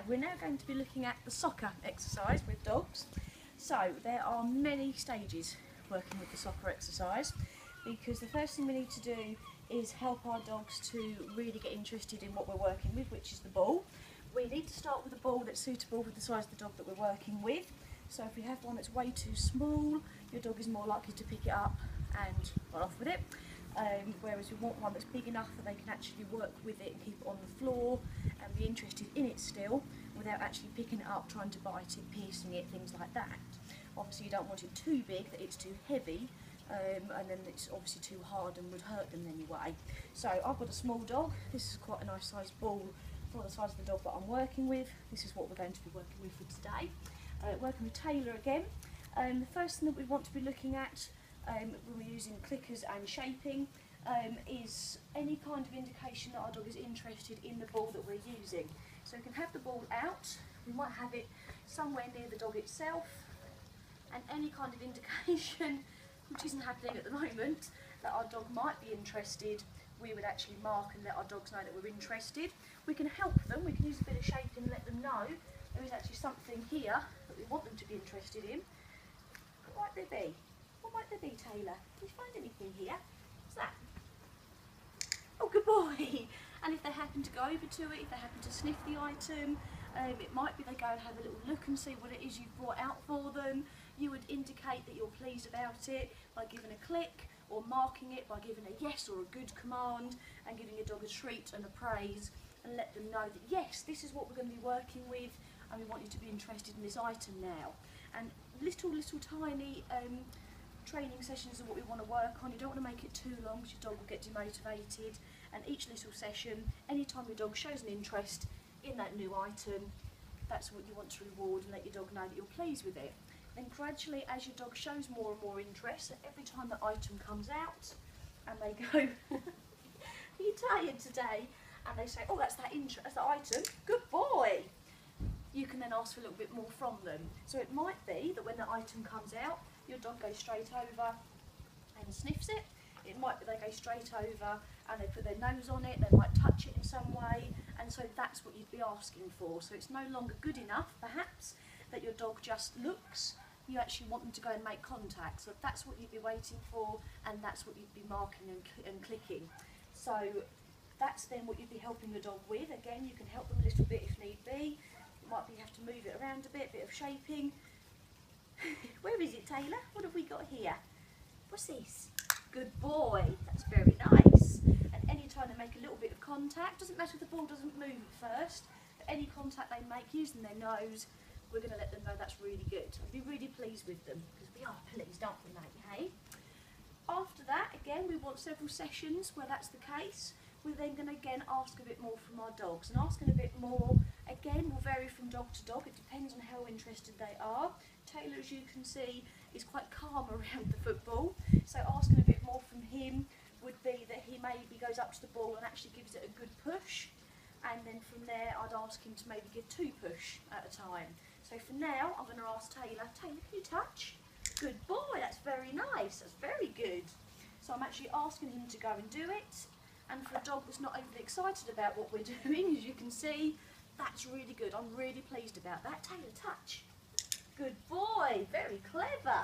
we're now going to be looking at the soccer exercise with dogs. So there are many stages working with the soccer exercise, because the first thing we need to do is help our dogs to really get interested in what we're working with, which is the ball. We need to start with a ball that's suitable for the size of the dog that we're working with. So if we have one that's way too small, your dog is more likely to pick it up and run off with it. Whereas we want one that's big enough that they can actually work with it and keep it on the floor and be interested in it still, without actually picking it up, trying to bite it, piercing it, things like that. Obviously you don't want it too big that it's too heavy, and then it's obviously too hard and would hurt them anyway. So I've got a small dog. This is quite a nice sized ball for the size of the dog that I'm working with. This is what we're going to be working with for today. Working with Taylor again. The first thing that we want to be looking at when we're using clickers and shaping is any kind of indication that our dog is interested in the ball that we're using. So we can have the ball out, we might have it somewhere near the dog itself, and any kind of indication, which isn't happening at the moment, that our dog might be interested, we would actually mark and let our dogs know that we're interested. We can help them, we can use a bit of shaping and let them know there is actually something here that we want them to be interested in. What might there be? What might there be, Taylor? Can you find anything here? What's that? Oh, good boy! And if they happen to go over to it, if they happen to sniff the item, it might be they go and have a little look and see what it is you've brought out for them. You would indicate that you're pleased about it by giving a click, or marking it by giving a yes or a good command, and giving your dog a treat and a praise, and let them know that yes, this is what we're going to be working with, and we want you to be interested in this item now. And little tiny training sessions are what we want to work on. You don't want to make it too long because your dog will get demotivated, and each little session, anytime your dog shows an interest in that new item, that's what you want to reward and let your dog know that you're pleased with it. Then gradually, as your dog shows more and more interest, and every time that item comes out and they go, are you tired today? And they say, oh, that's that item, good boy. You can then ask for a little bit more from them. So it might be that when the item comes out, your dog goes straight over and sniffs it. It might be they go straight over and they put their nose on it, they might touch it in some way, and so that's what you'd be asking for. So it's no longer good enough, perhaps, that your dog just looks. You actually want them to go and make contact. So that's what you'd be waiting for, and that's what you'd be marking and clicking. So that's then what you'd be helping the dog with. Again, you can help them a little bit if need be. It might be you have to move it around a bit of shaping. Where is it, Taylor? What have we got here? What's this? Good boy, that's very nice. And any time they make a little bit of contact, doesn't matter if the ball doesn't move at first, but any contact they make using their nose, we're going to let them know that's really good. I'd be really pleased with them, because we are pleased, aren't we, mate? Hey? After that, again, we want several sessions where that's the case. We're then going to again ask a bit more from our dogs, and asking a bit more again will vary from dog to dog. It depends on how interested they are. Taylor, as you can see, is quite calm around the football, so asking a bit more from him would be that he maybe goes up to the ball and actually gives it a good push, and then from there I'd ask him to maybe give 2 push at a time. So for now I'm going to ask Taylor, can you touch? Good boy, that's very nice, that's very good. So I'm actually asking him to go and do it. And for a dog that's not overly excited about what we're doing, as you can see, that's really good. I'm really pleased about that. Taylor, touch. Good boy, very clever.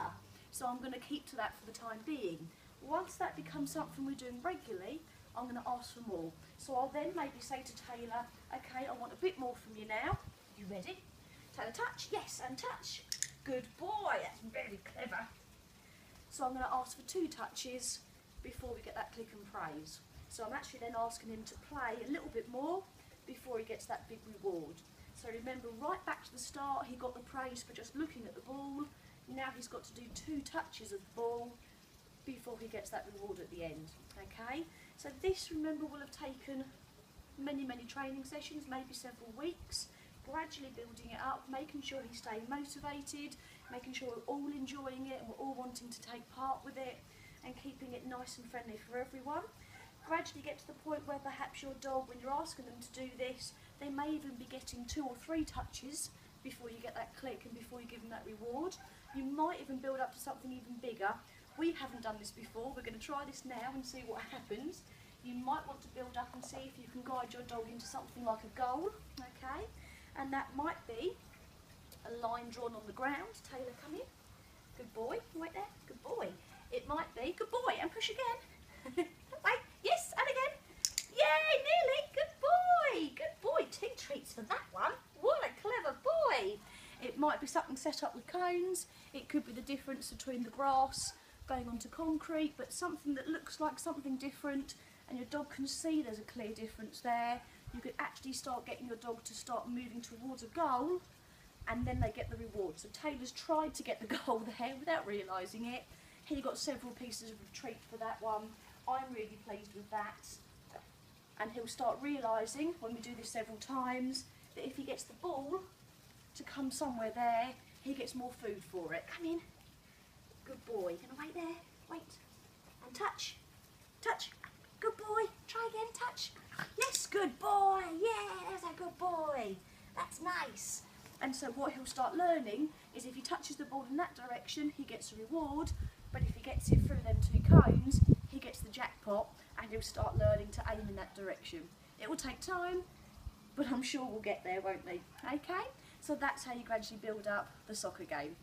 So I'm going to keep to that for the time being. Once that becomes something we're doing regularly, I'm going to ask for more. So I'll then maybe say to Taylor, okay, I want a bit more from you now. You ready? Taylor, touch. Yes, and touch. Good boy, that's very clever. So I'm going to ask for 2 touches before we get that click and praise. So I'm actually then asking him to play a little bit more before he gets that big reward. So remember, right back to the start, he got the praise for just looking at the ball. Now he's got to do 2 touches of the ball before he gets that reward at the end. Okay? So this, remember, will have taken many training sessions, maybe several weeks, gradually building it up, making sure he's staying motivated, making sure we're all enjoying it and we're all wanting to take part with it, and keeping it nice and friendly for everyone. Gradually get to the point where perhaps your dog, when you're asking them to do this, they may even be getting 2 or 3 touches before you get that click and before you give them that reward. You might even build up to something even bigger. We haven't done this before, we're going to try this now and see what happens. You might want to build up and see if you can guide your dog into something like a goal, okay? and that might be a line drawn on the ground. Taylor, come in. Good boy. Wait there. Good boy. It might be good boy, and push again. Wait. Yes, and again. Yay! Nearly. Good boy. Good boy. 2 treats for that one. What a clever boy. It might be something set up with cones. It could be the difference between the grass going onto concrete, but something that looks like something different, and your dog can see there's a clear difference there. You could actually start getting your dog to start moving towards a goal, and then they get the reward. So Taylor's tried to get the goal there without realising it. He got several pieces of a treat for that one. I'm really pleased with that. And he'll start realising, when we do this several times, that if he gets the ball to come somewhere there, he gets more food for it. Come in. Good boy. Gonna wait there. Wait. And touch. Touch. Good boy. Try again. Touch. Yes, good boy. Yeah, there's a good boy. That's nice. And so what he'll start learning is if he touches the ball in that direction, he gets a reward. But if he gets it through them 2 cones, he gets the jackpot, and he'll start learning to aim in that direction. It will take time, but I'm sure we'll get there, won't we? Okay? So that's how you gradually build up the soccer game.